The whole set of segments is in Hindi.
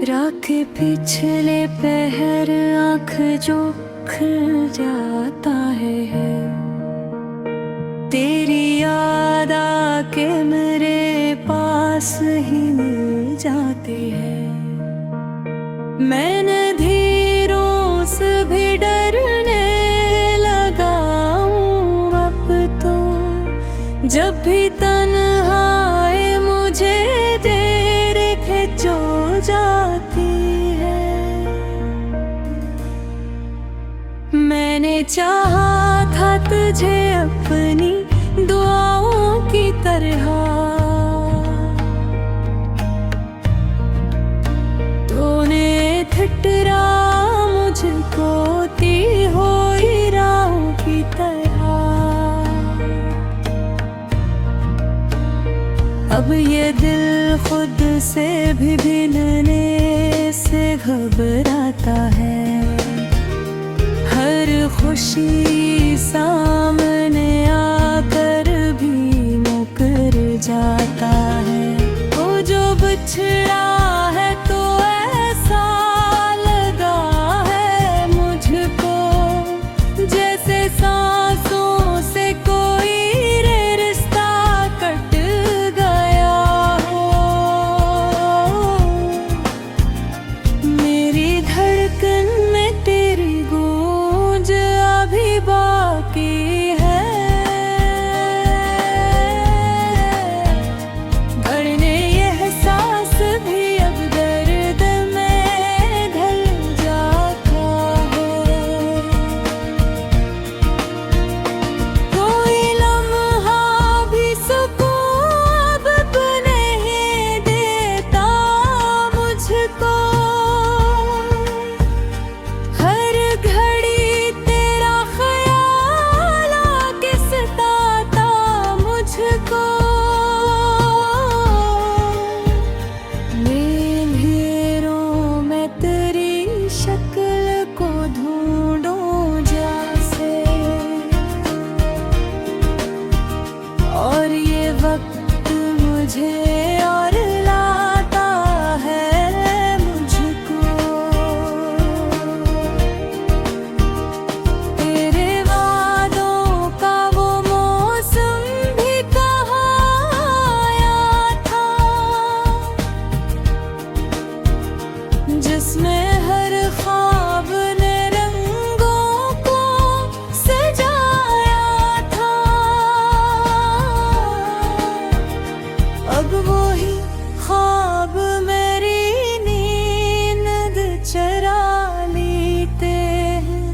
रात के पिछले पहर आँख जो खुल जाता है, तेरी याद आके मेरे पास ही मिल जाती है। मैंने धीरों से भी डरने लगा हूँ अब तो, जब भी तन्हाई मुझे तेरे खिंचो जाती है। मैंने चाहा था तुझे अपनी दुआओं की तरह, तूने ठुकरा मुझको ती हुई राहों की तरह। अब ये दिल खुद से भी भिड़ने से घबराता है, हर खुशी सामने आकर भी मुकर जाता है। वो जो बिछड़ा है तो ऐसा लगा है मुझको, जैसे सांसों से कोई रिश्ता कट गया हो। मेरी धड़कन में तेरी गूंज अभी बाकी है, बढ़ने ये एहसास भी अब दर्द में ढल जाता है। कोई लम्हा भी सुकून अब नहीं देता मुझको, हर घड़ी तेरा ख्याल आके सताता मुझको। अंधेरों में तेरी शक्ल को ढूंढूं जैसे, और ये वक्त मुझे और लाता है मुझको। तेरे वादों का वो मौसम भी कहाँ आया था, जिसमें हर ख्वाब ने रंगों को सजाया था। अब वही ख्वाब मेरी नींद चुरा लेते हैं,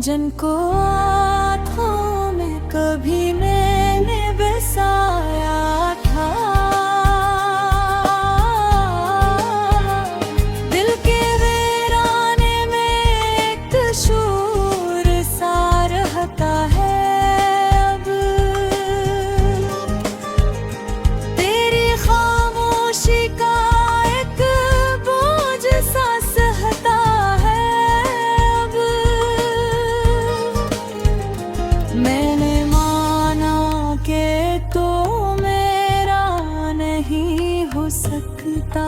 जिनको आँखों में कभी मैंने बसाया था। दिल के वीराने में एक शूर सा रहता है अब, तेरी खामोशी का एक बोझ सा सहता है अब। मैंने माना कि तो मेरा नहीं हो सकता,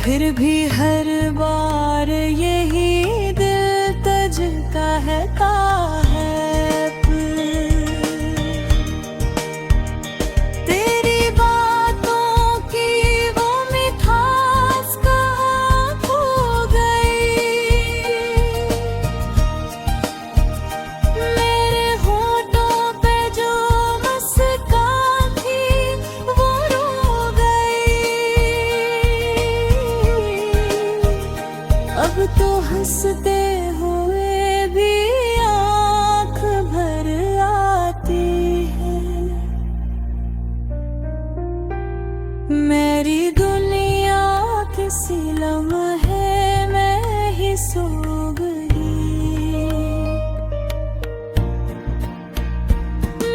फिर भी हर बार यही दिल तुझ कहता है। तेरी बातों की वो मिठास कहाँ खो गई, मेरे होठों पे जो मुस्कान थी वो रो गई। अब तो हंसते हुए भी आँख भर आती है। मेरी दुनिया किसी लम्हे में ही सो गई।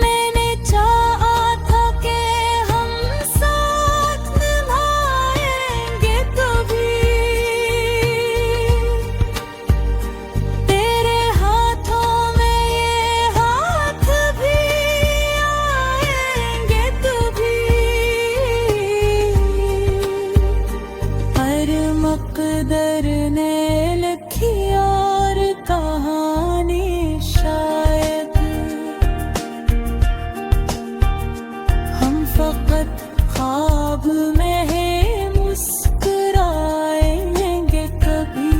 मैंने चाहा था कि हम साथ निभाएंगे कभी, मकदर ने लिखी और कहानी शायद हम फकत ख्वाब में है मुस्कुराएंगे कभी।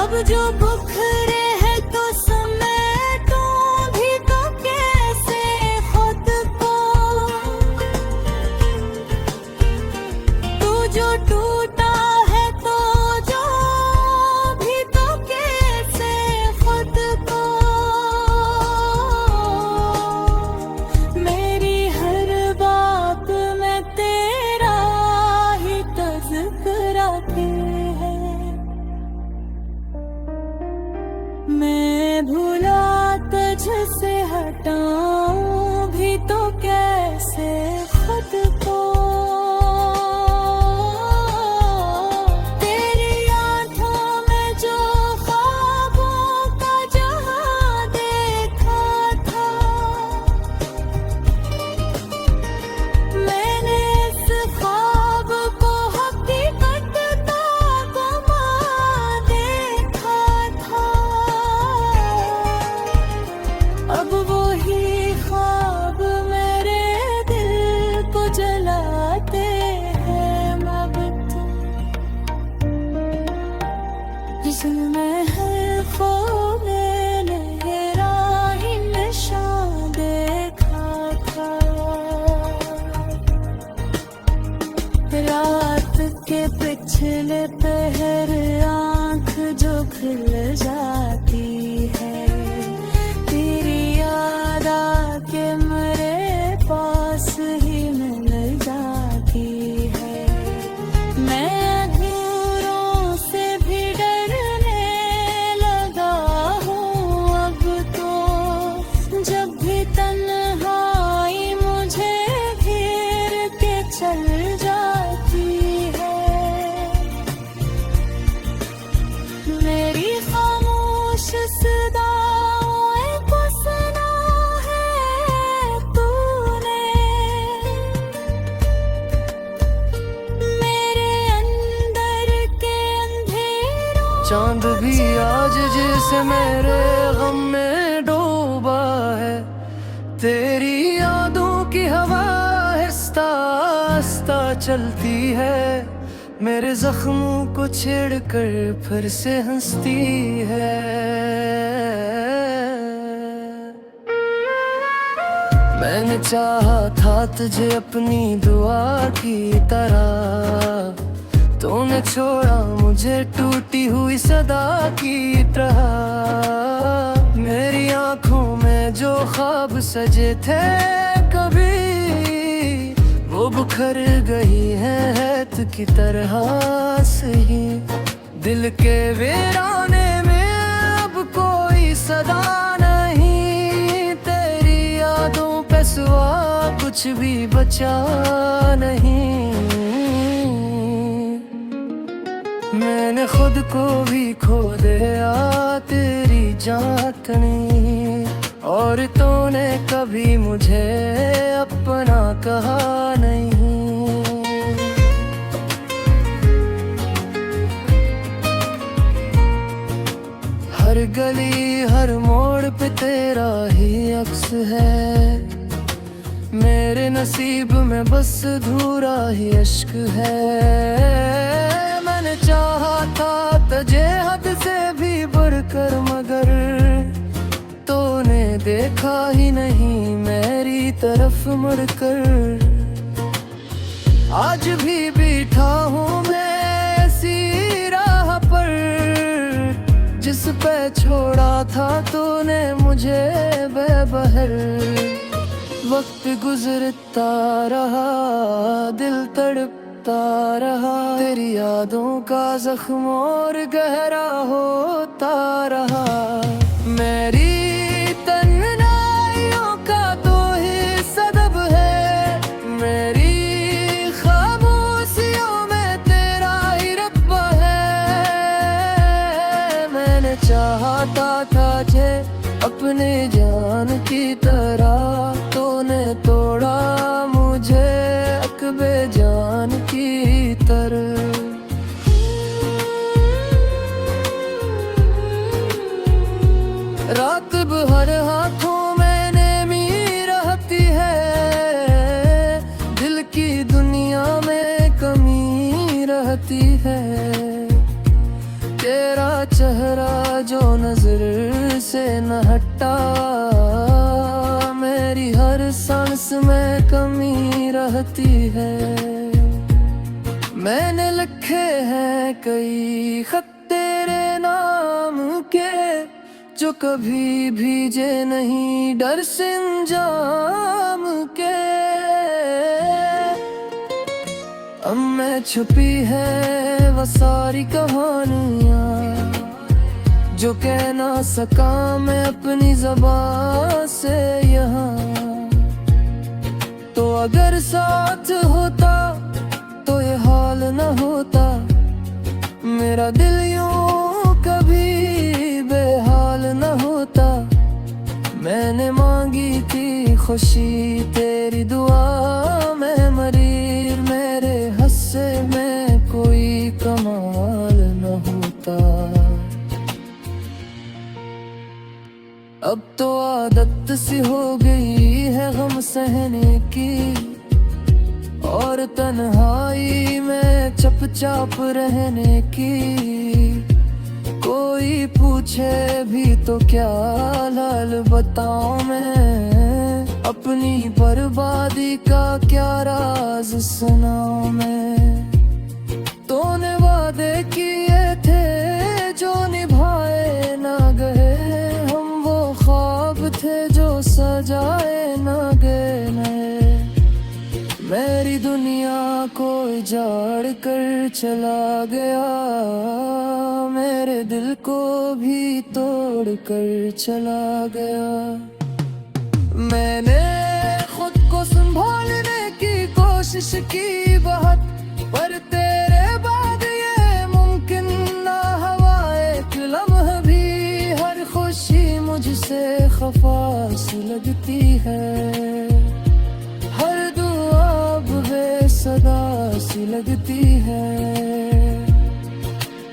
अब जो बुखरे है तो समेटूं भी तो कैसे खुद को। तू जो टूटा है तो जो भी तो कैसे खुद को। मेरी हर बात में तेरा ही तज़किरा है। मैं भुला तुझसे हटाऊं भी तो कैसे खुद को। तेरी आंखों में जो ख्वाबों का जहां देखा था, मैंने इस ख्वाब को हकीकत का गुमा देखा था। अब वही ख्वाब मेरे दिल को जलाते हैं मबत। जिसमें है खो मैंने राही निशान देखा था। रात के पिछले पहर आँख जो खुल जाती है, तेरी याद आके मेरे पास ही मिल जाती है। मैं अधूरों से भी डरने लगा हूँ अब तो। जब भी तन्हाई मुझे घेर के चल जाती है, मेरी खामोश सदाओं को सुना है तूने। मेरे अंदर के अंधेरों चांद भी आज जैसे मेरे गम में डूबा है। तेरी यादों की हवा आहिस्ता आहिस्ता चलती है। मेरे जख्मों को छेड़कर फिर से हंसती है। मैंने चाहा था तुझे अपनी दुआ की तरह, तूने छोड़ा मुझे टूटी हुई सदा की तरह। मेरी आंखों में जो ख्वाब सजे थे कभी, वो बिखर गई है हैत की तरह से ही। दिल के वीराने में अब कोई सदा नहीं। तेरी यादों पे सिवा कुछ भी बचा नहीं। मैंने खुद को भी खो दिया तेरी जातनी, और तूने कभी मुझे अपना कहा नहीं। हर गली हर मोड़ पे तेरा ही अक्स है। मेरे नसीब में बस अधूरा ही इश्क है। मैंने चाहा था तुझे हद से भी बढ़कर, मगर तूने देखा ही नहीं मेरी तरफ मुड़कर। आज भी बैठा हूँ मैं ऐसी राह पर, जिस पे छोड़ा था तूने मुझे बेबहर। वक्त गुजरता रहा, दिल तड़पता रहा। तेरी यादों का जख्म और गहरा होता रहा। मेरी तन्हाइयों का तो ही सबब है। मेरी खामोशियों में तेरा ही रब्बा है। मैंने चाहता था जे अपने जान की तरह, तूने तोड़ा मुझे अकबे जान हर हाथों में नेमी रहती है, दिल की दुनिया में कमी रहती है। तेरा चेहरा जो नजर से न हटता, मेरी हर सांस में कमी रहती है। मैंने लिखे हैं कई खत तेरे नाम के, जो कभी भीजे नहीं डर से अंजाम के। अब मैं छुपी है वो सारी कहानियाँ, जो कह ना सका मैं अपनी ज़बान से यहाँ। तो अगर साथ होता तो ये हाल न होता, मेरा दिल यूं कभी बेहाल न होता। मैंने मांगी थी खुशी तेरी दुआ में, मरीर मेरे हंसे में कोई कमाल न होता। अब तो आदत सी हो गई है गम सहने की, और तन्हाई में चुपचाप रहने की। कोई पूछे भी तो क्या लाल बताऊं मैं, अपनी बर्बादी का क्या राज सुनाऊं मैं। तूने वादे किए थे जो निभाए ना गए, हम वो ख्वाब थे जो सजाए ना गए नए। मेरी दुनिया को उजाड़ कर चला गया, मेरे दिल को भी तोड़ कर चला गया। मैंने खुद को संभालने की कोशिश की बहुत, पर तेरे बाद ये मुमकिन ना हुआ एक लम्हा भी। हर खुशी मुझसे खफा सी लगती है, हर दुआ बेसदा सी लगती है।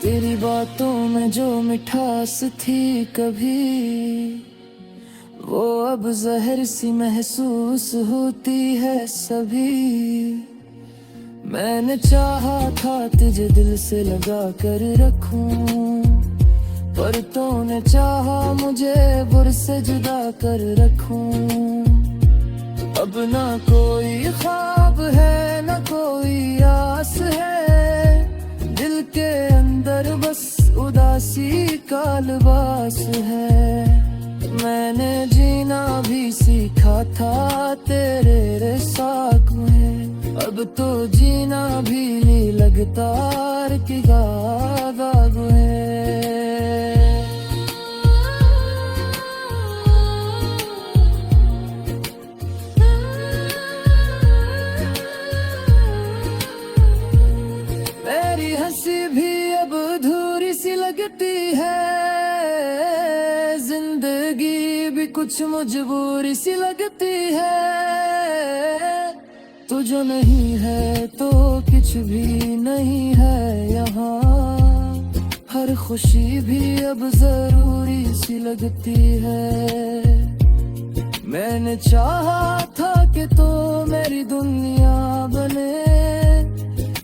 तेरी बातों में जो मिठास थी कभी, वो अब जहर सी महसूस होती है सभी। मैंने चाहा था तुझे दिल से लगा कर रखूं, पर तूने चाहा मुझे बुर से जुदा कर रखूं। अब ना कोई ख्वाब है ना कोई आस है, दिल के अंदर बस उदासी का लिबास है। मैंने जीना भी सीखा था तेरे साथ में, अब तो जीना भी नहीं लगता कि गादाग है। मेरी हंसी भी अब अधूरी सी लगती है, जिंदगी भी कुछ मजबूरी सी लगती है। तू जो नहीं है तो कुछ भी नहीं है यहाँ, हर खुशी भी अब जरूरी सी लगती है। मैंने चाहा था कि तो मेरी दुनिया बने,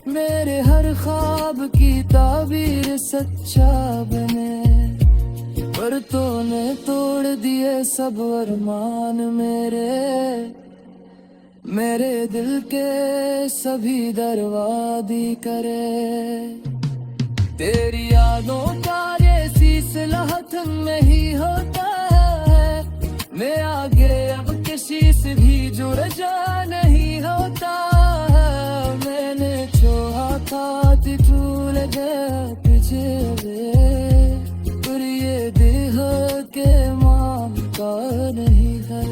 मेरे हर ख्वाब की ताबीर सच्चा बने, पर तूने तोड़ दिए सब अरमान मेरे दिल के सभी दरवाजे करे। तेरी यादों का ये सिलसिला थम नहीं होता है, मैं आगे अब किसी से भी जुड़ जा नहीं होता है। मैंने छोड़ा था कि भूल गया तुझे वे, पर ये देह के मान का नहीं है।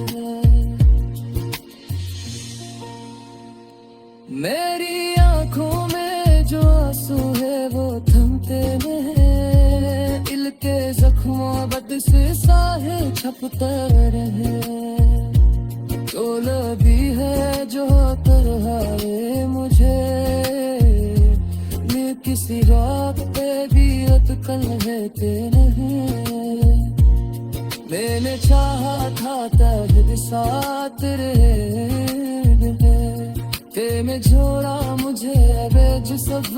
मेरी आंखों में जो आंसू है वो थमते हैं, दिल के जख्मों बद से साहे छपते रहे। तोला भी है जो तरहाए मुझे, मैं किसी रात पे भी अटकल रहते नहीं। मैंने चाहा था तब साथ रे ते में छोड़ा मुझे बेज सब